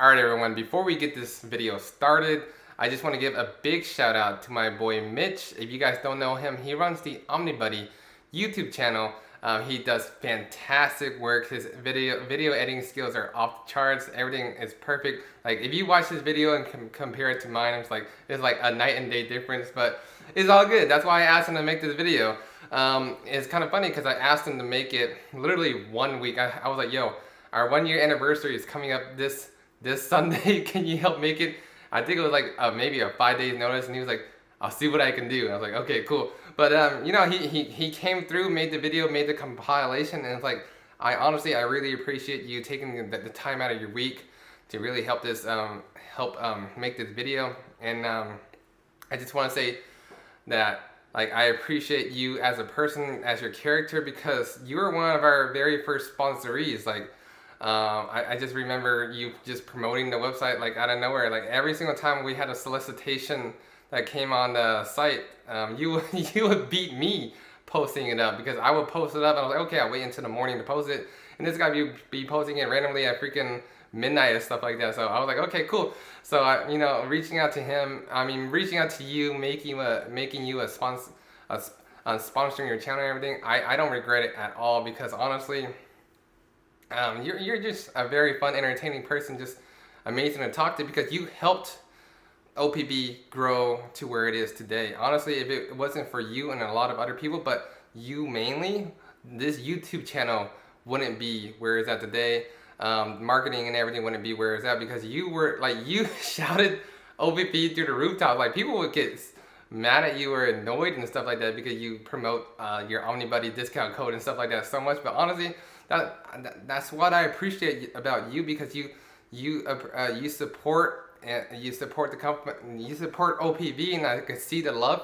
Alright everyone, before we get this video started, I just want to give a big shout out to my boy Mitch. If you guys don't know him, he runs the OmniBuddy YouTube channel. He does fantastic work. His video editing skills are off the charts. Everything is perfect. Like if you watch this video and compare it to mine, it's like a night and day difference, but it's all good. That's why I asked him to make this video. It's kind of funny because I asked him to make it literally 1 week. I was like, yo, our 1 year anniversary is coming up this Sunday. Can you help make it? I think it was like maybe a 5 days notice, and he was like, I'll see what I can do. And I was like, okay, cool. But you know, he came through, made the video, made the compilation, and it's like, I really appreciate you taking the time out of your week to really help this make this video. And I just want to say that like I appreciate you as a person, as your character, because you were one of our very first sponsorees. Like I just remember you just promoting the website like out of nowhere. Like every single time we had a solicitation that came on the site, you would beat me posting it up, because I would post it up and I was like, okay, I'll wait until the morning to post it, and this guy would be posting it randomly at freaking midnight and stuff like that. So I was like, okay, cool. So you know, reaching out to him, reaching out to you, making you a sponsor, sponsoring your channel and everything, I don't regret it at all, because honestly, you're just a very fun, entertaining person, just amazing to talk to, because you helped OPB grow to where it is today. Honestly, if it wasn't for you and a lot of other people, but you mainly, this YouTube channel wouldn't be where it's at today. Marketing and everything wouldn't be where it's at, because you were like, you shouted OPB through the rooftop. Like people would get mad at you or annoyed and stuff like that because you promote your OmniBuddy discount code and stuff like that so much. But honestly, that's what I appreciate about you, because you support the company, you support OPB, and I can see the love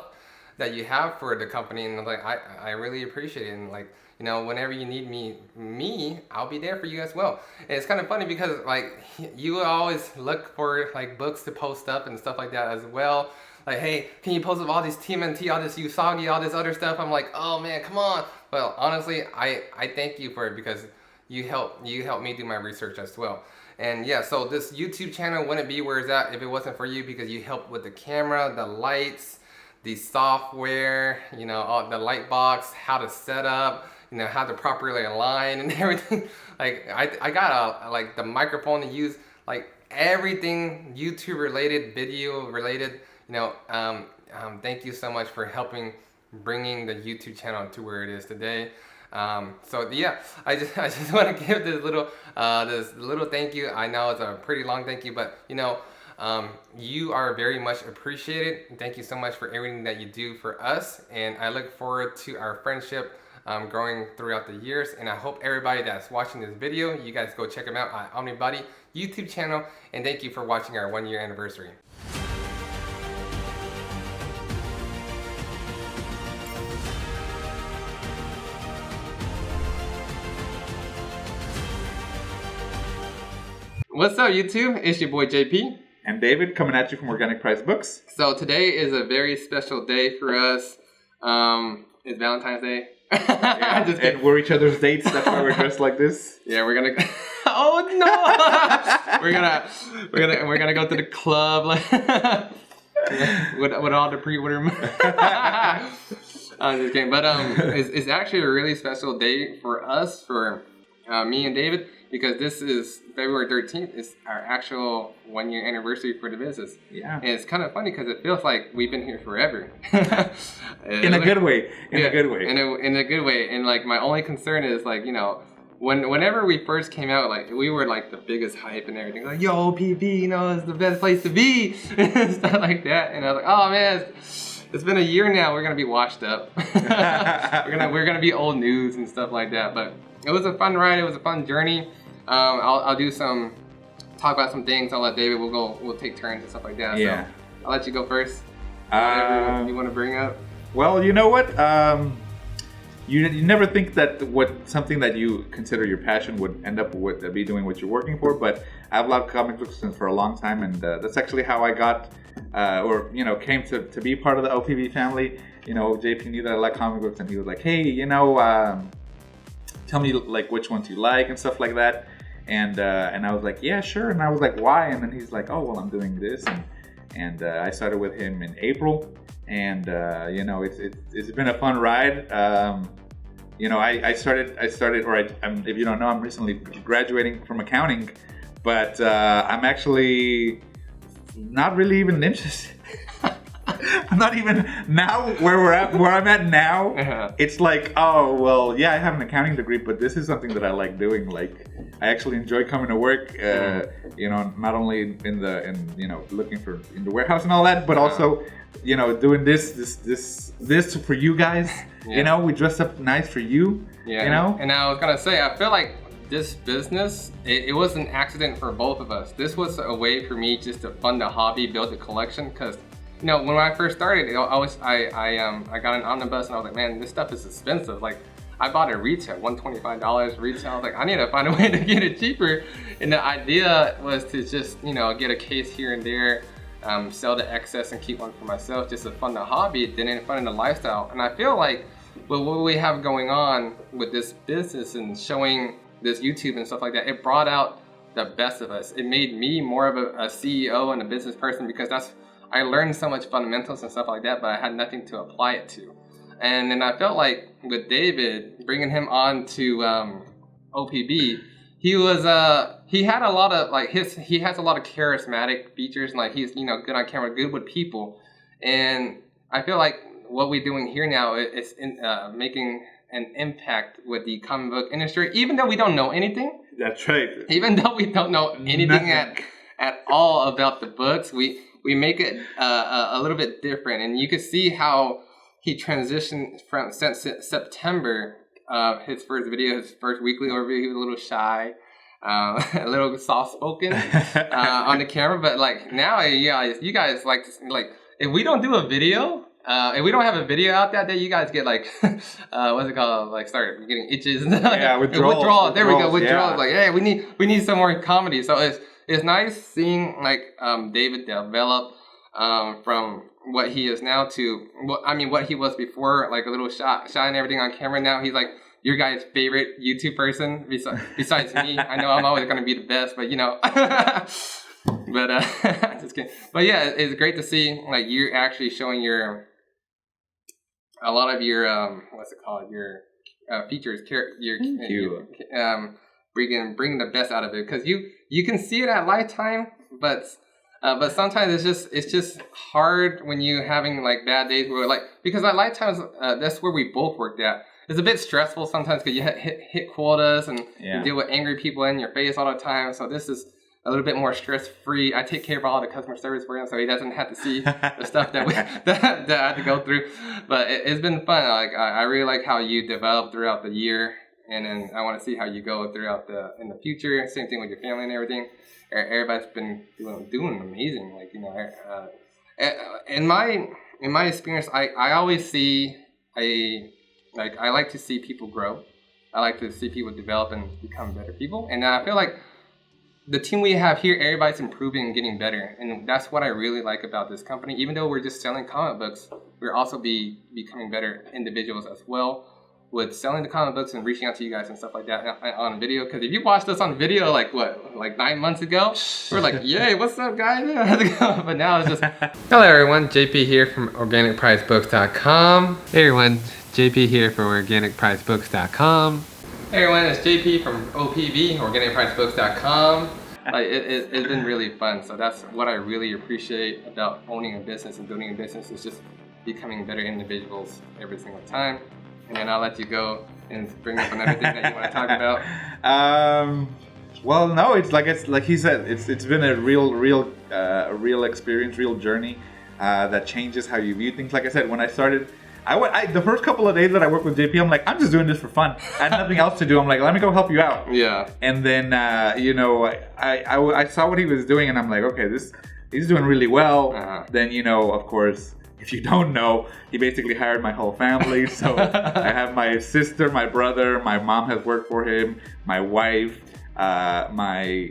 that you have for the company, and like I really appreciate it. And like, you know, whenever you need me, I'll be there for you as well. And it's kind of funny because like you always look for like books to post up and stuff like that as well. Like, hey, can you post up all this TMNT, all this Usagi, all this other stuff? I'm like, oh man, come on. Well, honestly, I thank you for it, because you helped me do my research as well. And yeah, so this YouTube channel wouldn't be where it's at if it wasn't for you, because you helped with the camera, the lights, the software, you know, all the light box, how to set up, you know, how to properly align and everything. Like I got like the microphone to use, like everything YouTube related, video related. You know, thank you so much for helping bringing the YouTube channel to where it is today. So yeah, I just want to give this little thank you. I know it's a pretty long thank you, but you know, you are very much appreciated. Thank you so much for everything that you do for us, and I look forward to our friendship growing throughout the years. And I hope everybody that's watching this video, you guys go check them out on OmniBuddy YouTube channel, and thank you for watching our 1 year anniversary. What's up YouTube? It's your boy JP. And David, coming at you from Organic Price Books. So today is a very special day for us. It's Valentine's Day. Yeah, and we're each other's dates. That's why we're dressed like this. Yeah, we're gonna. Oh no! we're gonna go to the club like with all the pre-order. I'm just kidding, but it's actually a really special day for us, for me and David, because this is February 13th. It's our actual 1 year anniversary for the business. Yeah. And it's kind of funny because it feels like we've been here forever. In a good way. In a good way. And like my only concern is like, you know, whenever we first came out, like we were like the biggest hype and everything. Like, yo, PB, you know, it's the best place to be. And stuff like that. And I was like, oh man, it's been a year now. We're going to be washed up. we're gonna be old news and stuff like that. But it was a fun ride. It was a fun journey. I'll talk about some things. I'll let David. We'll take turns and stuff like that. Yeah. So I'll let you go first. Whatever you want to bring up. Well, you know what? You never think that something that you consider your passion would end up be doing what you're working for. But I've loved comic books for a long time, and that's actually how I got, came to be part of the OPB family. You know, JP knew that I like comic books, and he was like, hey, you know, tell me like which ones you like and stuff like that. And I was like, yeah, sure. And I was like, why? And then he's like, oh, well, I'm doing this. And I started with him in April. And, you know, it's been a fun ride. You know, I started, or if you don't know, I'm recently graduating from accounting, but I'm actually not really even interested. I'm not even now where I'm at now. It's like, oh, well, yeah, I have an accounting degree, but this is something that I like doing. Like, I actually enjoy coming to work, you know, not only you know, looking in the warehouse and all that, but also, you know, doing this for you guys. You know, we dress up nice for you. Yeah. You know? And I was gonna say, I feel like this business, it was an accident for both of us. This was a way for me just to fund a hobby, build a collection, because you know, when I first started, I got an omnibus and I was like, man, this stuff is expensive. Like, I bought it retail, $125 retail. I was like, I need to find a way to get it cheaper. And the idea was to just, you know, get a case here and there, sell the excess and keep one for myself, just to fund the hobby, then fund the lifestyle. And I feel like with what we have going on with this business and showing this YouTube and stuff like that, it brought out the best of us. It made me more of a CEO and a business person, because I learned so much fundamentals and stuff like that, but I had nothing to apply it to. And then I felt like with David, bringing him on to OPB, he had a lot of he has a lot of charismatic features, and like he's, you know, good on camera, good with people. And I feel like what we're doing here now is making an impact with the comic book industry, even though we don't know anything. That's right. Even though we don't know anything at all about the books, we make it a little bit different. And you can see how he transitioned from since September, his first video, his first weekly overview. He was a little shy, a little soft-spoken on the camera. But like now, you guys like if we don't do a video, if we don't have a video out that day, you guys get like, what's it called? Like, start getting itches. Yeah, withdrawals. There we go, withdrawals. Yeah. Like, hey, we need some more comedy. So it's nice seeing like David develop from what he is now to what he was before, like a little shy and everything on camera. Now he's like your guys' favorite YouTube person besides me. I know I'm always gonna be the best, but you know. But just kidding. But yeah, it's great to see like you're actually showing a lot of your what's it called, your features, bringing the best out of it, because you can see it at Lifetime, but sometimes it's just hard when you're having like bad days where like, because at Lifetime's that's where we both worked at. It's a bit stressful sometimes because you hit quotas and you deal with angry people in your face all the time. So this is a little bit more stress-free. I take care of all the customer service for him, so he doesn't have to see the stuff that I had to go through. But it's been fun. Like I really like how you develop throughout the year, and then I want to see how you go throughout in the future. Same thing with your family and everything. Everybody's been doing amazing. Like, you know, in my experience, I always see I like to see people grow. I like to see people develop and become better people, and I feel like the team we have here, everybody's improving and getting better. And that's what I really like about this company. Even though we're just selling comic books, we're also becoming better individuals as well with selling the comic books and reaching out to you guys and stuff like that on video. Because if you watched us on video like 9 months ago, we're like, yay, what's up guys? But now it's just... Hello everyone, JP here from Organicpricedbooks.com. Hey everyone, JP here from Organicpricedbooks.com. Hey everyone, it's JP from OPB, Organicpricedbooks.com. Like, it's been really fun. So that's what I really appreciate about owning a business and building a business, is just becoming better individuals every single time. And then I'll let you go and bring up another thing that you want to talk about. Well, no, it's like he said, it's been a real experience, real journey that changes how you view things. Like I said, when I started, the first couple of days that I worked with JP, I'm like, I'm just doing this for fun. I had nothing else to do. I'm like, let me go help you out. Yeah. And then, you know, I saw what he was doing, and I'm like, okay, he's doing really well. Then, you know, of course, if you don't know, he basically hired my whole family. So I have my sister, my brother, my mom has worked for him, my wife, my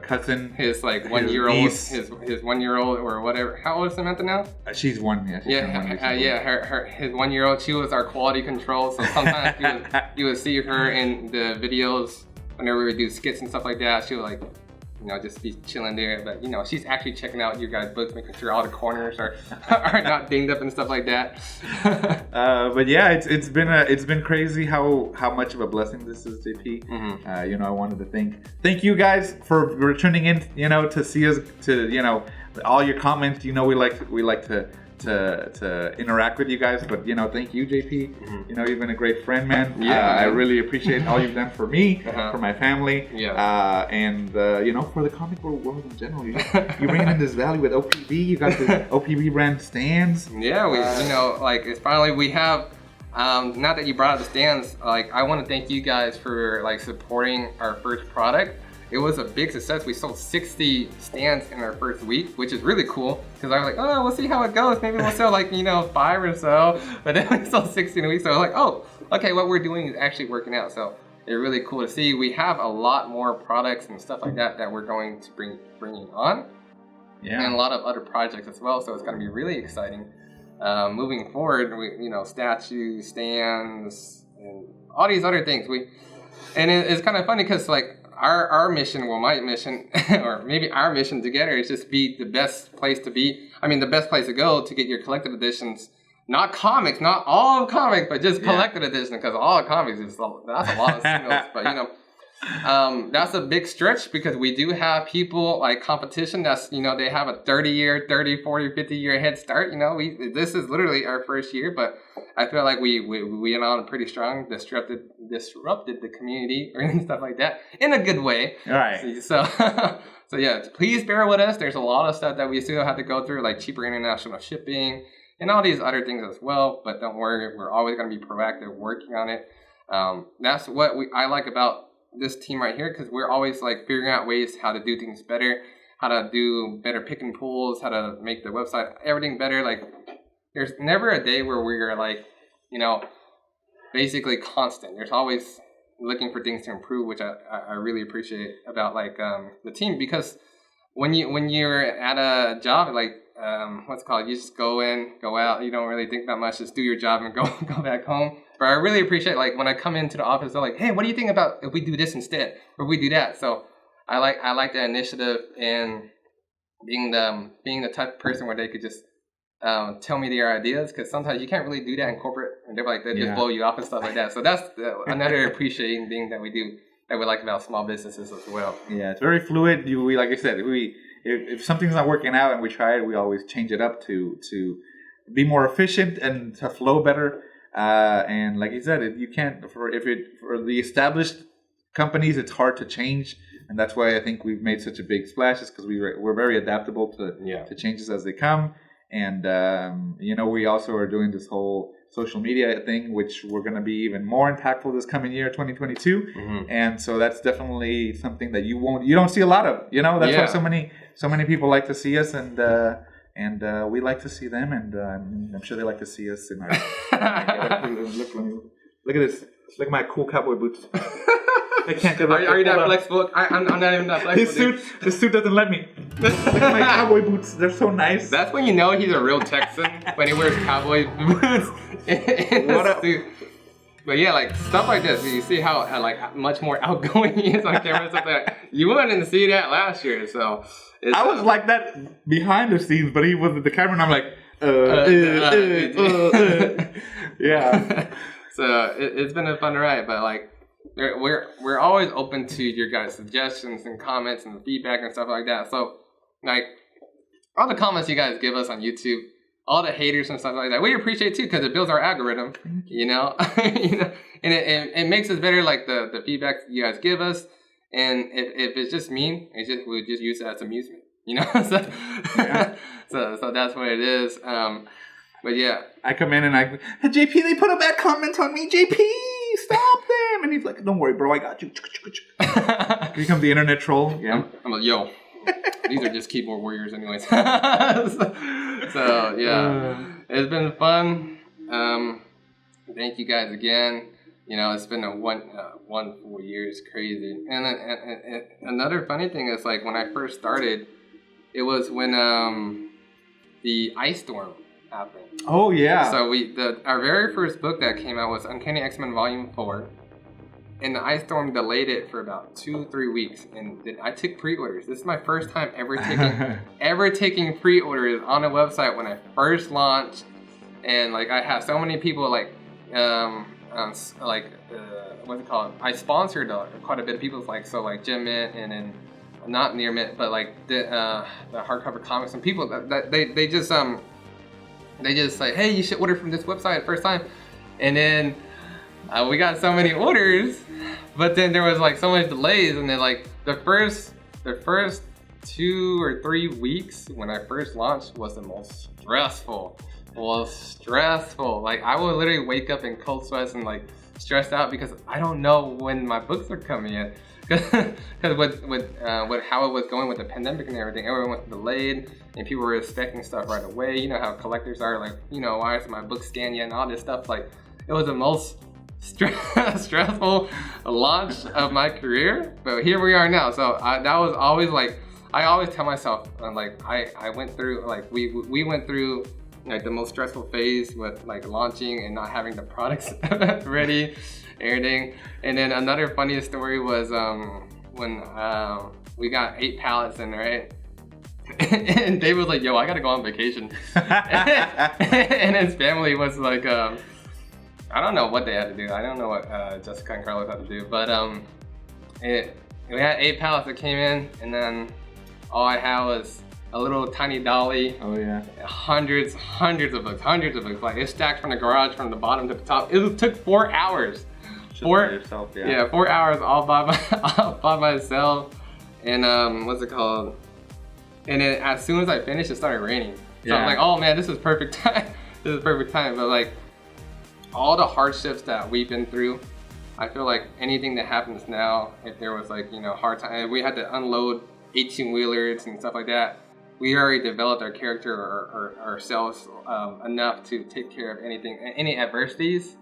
cousin, his like 1 year old, his 1 year old or whatever. How old is Samantha now? She's one. His 1 year old. She was our quality control. So sometimes you would see her in the videos whenever we do skits and stuff like that, she'll like, you know, just be chilling there. But you know, she's actually checking out your guys' books, making sure all the corners are are not dinged up and stuff like that. But yeah, it's been crazy how much of a blessing this is, JP. Mm-hmm. You know, I wanted to thank you guys for tuning in. You know, to see us, to, you know, all your comments. You know, we like to interact with you guys, but you know, thank you, JP. Mm-hmm. You know, you've been a great friend, man. Yeah, I really appreciate all you've done for me, for my family, and you know, for the comic book world in general. You're bringing in this value with OPB. You got the OPB brand stands. Yeah, we you know, like it's finally we have. Now that you brought up the stands, like I want to thank you guys for like supporting our first product. It was a big success. We sold 60 stands in our first week, which is really cool. Because I was like, oh, we'll see how it goes. Maybe we'll sell like, you know, 5 or so. But then we sold 60 in a week. So I was like, oh, okay, what we're doing is actually working out. So it's really cool to see. We have a lot more products and stuff like that we're going to bringing on. Yeah. And a lot of other projects as well. So it's going to be really exciting. Moving forward, you know, statues, stands, and all these other things. It's kind of funny because like, our mission, well, my mission, or maybe our mission together is just be the best place to be. I mean, the best place to go to get your collected editions. Not comics, not all comics, but just collected edition. Because all comics that's a lot of singles. But you know, that's a big stretch because we do have people like competition. That's, you know, they have a 30-year, 30, 40, 50-year head start. You know, this is literally our first year, but I feel like we went on pretty strong, disrupted the community and stuff like that in a good way. All right. So yeah, please bear with us. There's a lot of stuff that we still have to go through, like cheaper international shipping and all these other things as well. But don't worry, we're always going to be proactive, working on it. That's what I like about this team right here, because we're always like figuring out ways how to do things better, how to do better pick and pulls, how to make the website, everything better. Like there's never a day where we're like, you know, basically constant. There's always looking for things to improve, which I really appreciate about like the team, because when you're at a job, like what's it called, you just go in, go out, you don't really think that much, just do your job and go back home. But I really appreciate like when I come into the office, they're like, hey, what do you think about if we do this instead, or we do that? So I like the initiative and being the type of person where they could just tell me their ideas, because sometimes you can't really do that in corporate, and they're like, they just blow you off and stuff like that. So that's another appreciating thing that we do, that we like about small businesses as well. Yeah, it's very fluid. We like I said, if something's not working out and we try it, we always change it up to be more efficient and to flow better. And like you said, you can't for the established companies, it's hard to change, and that's why I think we've made such a big splash, is because we're very adaptable to changes as they come. And you know, we also are doing this whole social media thing, which we're going to be even more impactful this coming year, 2022. Mm-hmm. And so that's definitely something that you don't see a lot of. You know, that's why so many people like to see us, and we like to see them, and I'm sure they like to see us in our. Look at this! Look at my cool cowboy boots. I can't get. Are you that flexible? I'm not even that flexible. This suit doesn't let me. Look at my cowboy boots. They're so nice. That's when you know he's a real Texan, when he wears cowboy boots in a suit. But yeah, like stuff like this, you see how like much more outgoing he is on camera and stuff like that. You wouldn't see that last year, so. I was like that behind the scenes, but he was at the camera, and I'm like, yeah. So it's been a fun ride, but like we're always open to your guys' suggestions and comments and feedback and stuff like that. So like all the comments you guys give us on YouTube, all the haters and stuff like that, we appreciate too, because it builds our algorithm, you know, and it makes us better. Like the feedback you guys give us. And if it's just mean, we just use it as amusement, you know. So that's what it is. But yeah, I come in and hey, JP, they put a bad comment on me. JP, stop them! And he's like, "Don't worry, bro, I got you." Here comes the internet troll. Yeah, I'm like, yo, these are just keyboard warriors, anyways. so yeah, it's been fun. Thank you guys again. You know, it's been a wonderful year. It's crazy. And another funny thing is, like, when I first started, it was when the ice storm happened. Oh, yeah. So our very first book that came out was Uncanny X-Men Volume 4. and the ice storm delayed it for about 2-3 weeks, and I took pre-orders. This is my first time ever taking pre-orders on a website when I first launched, and like I have so many people like what's it called? I sponsored quite a bit of people, like Gem Mint and then not Near Mint, but like the hardcover comics, and people that they just like, hey, you should order from this website first time, and then we got so many orders, but then there was like so much delays, and then like the first 2 or 3 weeks when I first launched was the most stressful. Like I would literally wake up in cold sweats and like stressed out because I don't know when my books are coming in. Because with how it was going with the pandemic and everything, everyone was delayed and people were expecting stuff right away. You know how collectors are, like, you know, why isn't my book scanned yet and all this stuff. Like, it was the most stressful launch of my career, but here we are now. So that was always like, I always tell myself, like, I went through, like, we went through like the most stressful phase with like launching and not having the products ready, everything. And then another funniest story was when we got 8 pallets in, right? And Dave was like, yo, I gotta go on vacation. And his family was like, I don't know what they had to do. I don't know what Jessica and Carlos had to do, but we had 8 pallets that came in, and then all I had was a little tiny dolly. Oh yeah. Hundreds of books. Like, it's stacked from the garage from the bottom to the top. It took 4 hours. Just by yourself, yeah. Yeah, 4 hours all by myself. And what's it called? And then as soon as I finished, it started raining. So I'm like, oh man, this is perfect time. This is perfect time. But like, all the hardships that we've been through, I feel like anything that happens now, if there was like, you know, hard time, we had to unload 18-wheelers and stuff like that. We already developed our character or ourselves enough to take care of any adversities.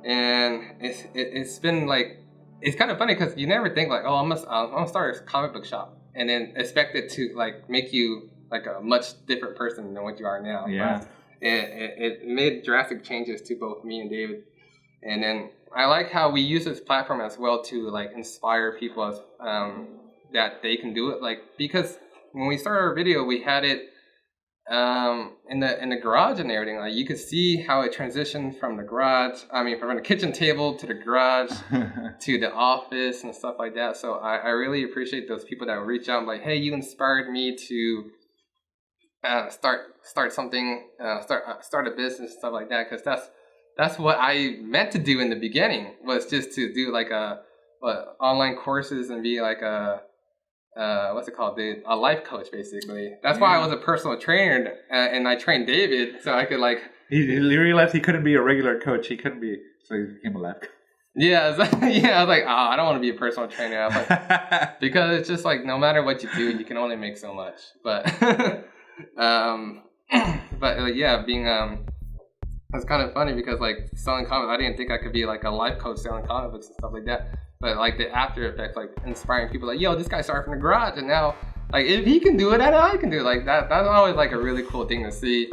And it's been like, it's kind of funny because you never think like, oh, I'm gonna start a comic book shop and then expect it to like make you like a much different person than what you are now. Yeah. But it made drastic changes to both me and David. And then I like how we use this platform as well to like inspire people as, that they can do it. Like, because when we started our video, we had it in the garage and everything. Like, you could see how it transitioned from the garage, from the kitchen table to the garage to the office and stuff like that. So I really appreciate those people that reach out and like, hey, you inspired me to start something, start a business and stuff like that. Because that's what I meant to do in the beginning, was just to do like online courses and be like a what's it called? A life coach, basically. That's why I was a personal trainer, and I trained David so I could like. He realized he couldn't be a regular coach. He couldn't be, so he became a life coach. Yeah, I was like, oh, I don't want to be a personal trainer. I was like, because it's just like, no matter what you do, you can only make so much. But, yeah, being it's kind of funny because like selling comics, I didn't think I could be like a life coach selling comic books and stuff like that. But like the after effects, like inspiring people, like, yo, this guy started from the garage, and now, like, if he can do it, I know I can do it. Like that's always like a really cool thing to see.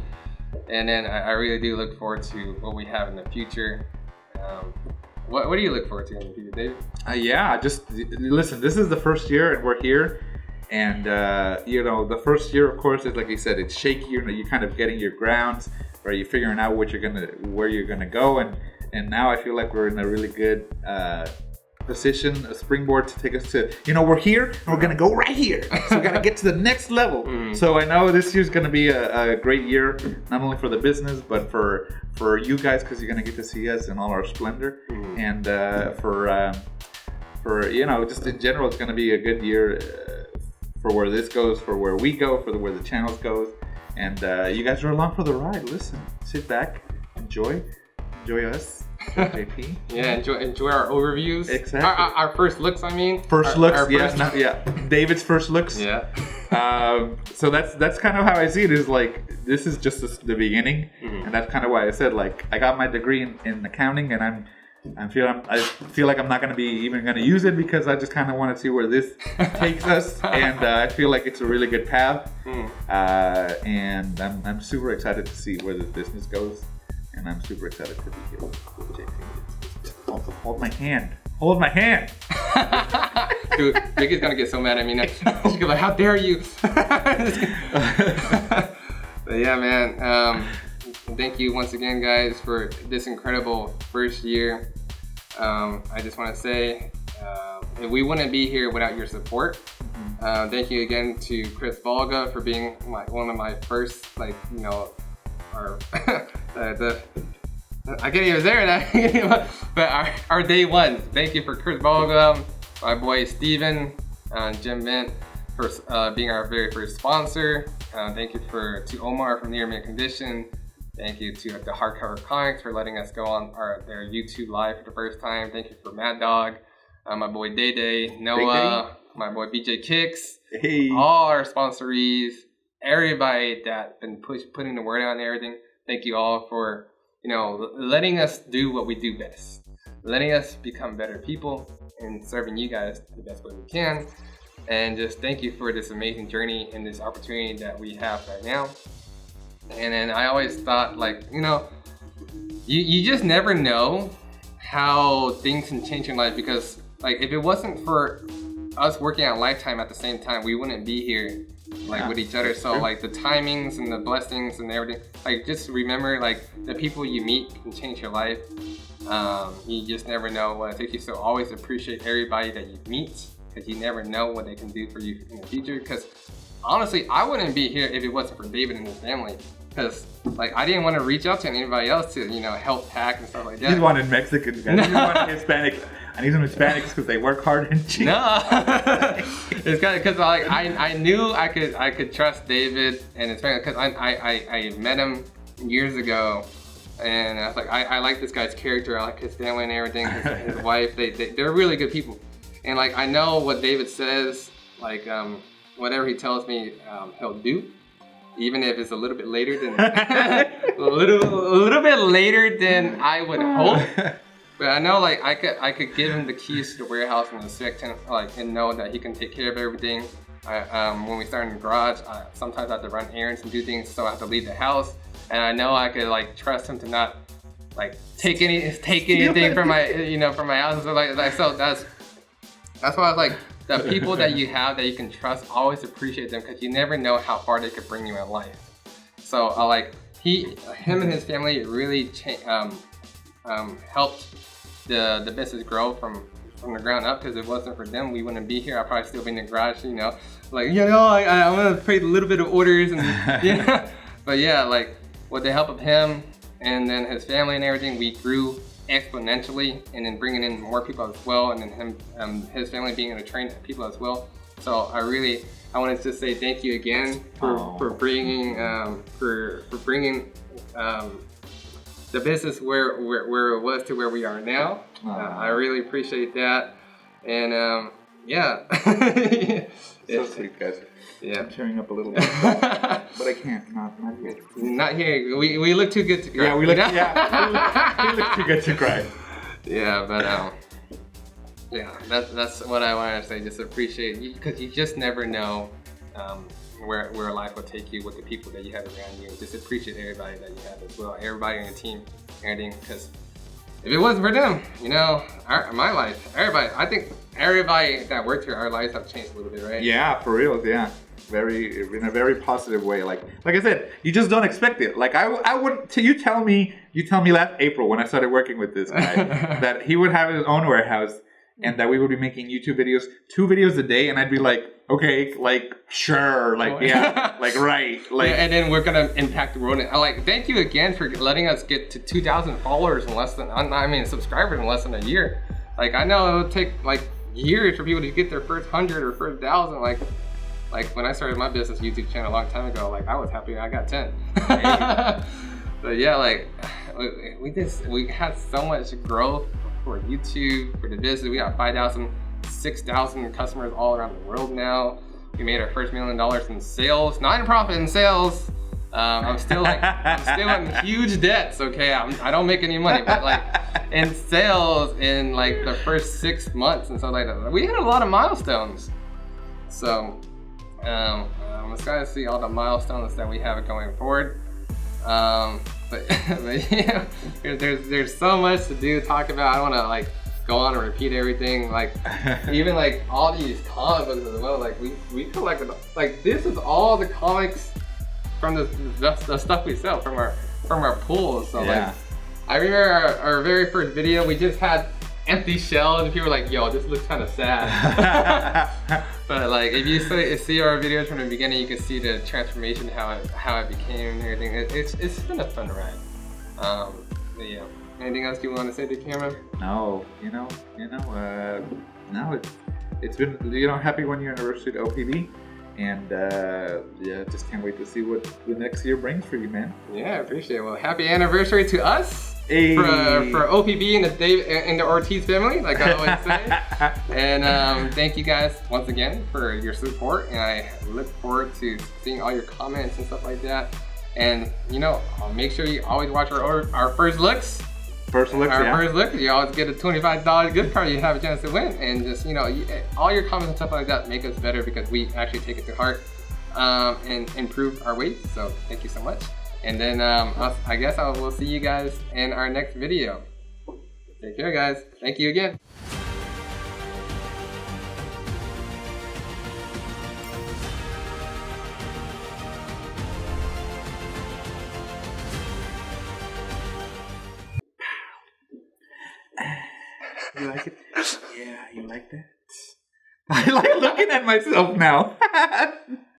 And then I really do look forward to what we have in the future. What do you look forward to in the future, David? Just listen. This is the first year, and we're here. And the first year, of course, is like you said, it's shaky. You're kind of getting your grounds, or you're figuring out where you're gonna go. And now I feel like we're in a really good position, a springboard to take us to, we're here and we're gonna go right here. So we gotta get to the next level. So I know this year's gonna be a great year, not only for the business, but for you guys, because you're gonna get to see us in all our splendor. And for just in general, it's gonna be a good year for where this goes, for where we go, for where the channel goes. And you guys are along for the ride. Listen, sit back, enjoy us. JP. Yeah, enjoy our overviews. Exactly. Our first looks, David's first looks. Yeah. So that's kind of how I see it, is like, this is just the beginning. And that's kind of why I said, like, I got my degree in accounting, and I feel like I'm not going to be even going to use it, because I just kind of want to see where this takes us. And I feel like it's a really good path. And I'm super excited to see where this business goes. And I'm super excited to be here with JP. Hold my hand. Hold my hand. Dude, Vicky's gonna get so mad at me now. She's gonna be like, how dare you? But yeah, man. Thank you once again, guys, for this incredible first year. I just want to say, if we wouldn't be here without your support. Thank you again to Chris Volga for being one of my first, like, you know, our I can't even say that, but our day one. Thank you for Chris Volga, my boy Steven, Jim Mint for being our very first sponsor. Thank you to Omar from Near Mint Condition. Thank you to the Hardcover Comics for letting us go on their YouTube live for the first time. Thank you for Mad Dog, my boy Day Day, Noah, my boy BJ Kicks, all our sponsorees, everybody that been putting the word out and everything. Thank you all for, you know, letting us do what we do best, letting us become better people and serving you guys the best way we can. And just thank you for this amazing journey and this opportunity that we have right now. And then I always thought, like, you know, you just never know how things can change in life, because, like, if it wasn't for us working at Lifetime at the same time, we wouldn't be here, like, with each other. So, like, the timings and the blessings and everything, like, just remember, like, the people you meet can change your life. You just never know what it takes you. So always appreciate everybody that you meet, because you never know what they can do for you in the future. Because honestly, I wouldn't be here if it wasn't for David and his family. Because, like, I didn't want to reach out to anybody else to, you know, help pack and stuff like that. You just wanted Mexicans, guys. You wanted Hispanics. I need some Hispanics because they work hard and cheap. No, it's kind of because, like, I knew I could trust David and his family, because I met him years ago, and I was like, I like this guy's character. I like his family and everything. His wife, they're really good people. And, like, I know what David says, like, whatever he tells me, he'll do. Even if it's a little bit later than a little bit later than I would hope, but I know, like, I could give him the keys to the warehouse and the section, like, and know that he can take care of everything. When we start in the garage, sometimes I have to run errands and do things, so I have to leave the house, and I know I could, like, trust him to not, like, take anything from my, you know, from my house and stuff like that. So that's why I was like, the people that you have that you can trust, always appreciate them, because you never know how far they could bring you in life. So like, him and his family really helped the business grow from the ground up, because if it wasn't for them, we wouldn't be here. I'd probably still be in the garage, you know, like, you know, I'm gonna pay a little bit of orders and yeah. But yeah, like, with the help of him and then his family and everything, we grew exponentially, and then bringing in more people as well, and then him, his family being able to train people as well. So I wanted to say thank you again for bringing the business where it was to where we are now. I really appreciate that, and yeah. So sweet, guys. Yeah. I'm tearing up a little bit, but I can't. Not here. Not here. We look too good to cry. Yeah, we look too good to cry. Yeah, but yeah, that's what I wanted to say. Just appreciate you, because you just never know where life will take you with the people that you have around you. Just appreciate everybody that you have as well, everybody on your team, everything. Because if it wasn't for them, you know, my life, everybody, I think everybody that worked here, our lives have changed a little bit, right? Yeah, for real, yeah. In a very positive way. Like I said, you just don't expect it. Like I wouldn't. You tell me last April when I started working with this guy that he would have his own warehouse and that we would be making YouTube videos, 2 videos a day, and I'd be like, okay, like, sure, like, yeah, like, right, like, yeah, and then we're gonna impact the world. I like, thank you again for letting us get to 2,000 followers in less than, subscribers in less than a year. Like, I know it would take like years for people to get their first 100 or first 1,000. Like when I started my business YouTube channel a long time ago, like, I was happy I got 10. But yeah, like, we had so much growth for YouTube, for the business. We got 5,000, 6,000 customers all around the world now. We made our first $1 million in sales, not in profit, in sales. I'm still in huge debts. Okay, I don't make any money, but like in sales in like the first 6 months and stuff like that, we had a lot of milestones. So I'm excited to see all the milestones that we have going forward. But yeah, there's so much to do, talk about. I don't want to like go on and repeat everything. Like even like all these comic books as well. Like we collected, like this is all the comics from the stuff we sell from our pools. So like I remember our very first video, we just had empty shells and people were like, yo, this looks kind of sad. But like if you see our videos from the beginning, you can see the transformation, how it became and everything. It's been a fun ride. Yeah. Anything else you want to say to camera? No, no, it's been, happy 1 year anniversary to OPB. And yeah, just can't wait to see what the next year brings for you, man. Yeah, I appreciate it. Well, happy anniversary to us. Hey. For OPB and the Ortiz family, like I always say. And thank you guys once again for your support, and I look forward to seeing all your comments and stuff like that. And make sure you always watch our first looks. First look, you always get a $25 gift card. You have a chance to win, and just all your comments and stuff like that make us better because we actually take it to heart and improve our ways. So thank you so much. And then I guess we'll see you guys in our next video. Take care, guys. Thank you again. You like it? Yeah, you like that? I like looking at myself now.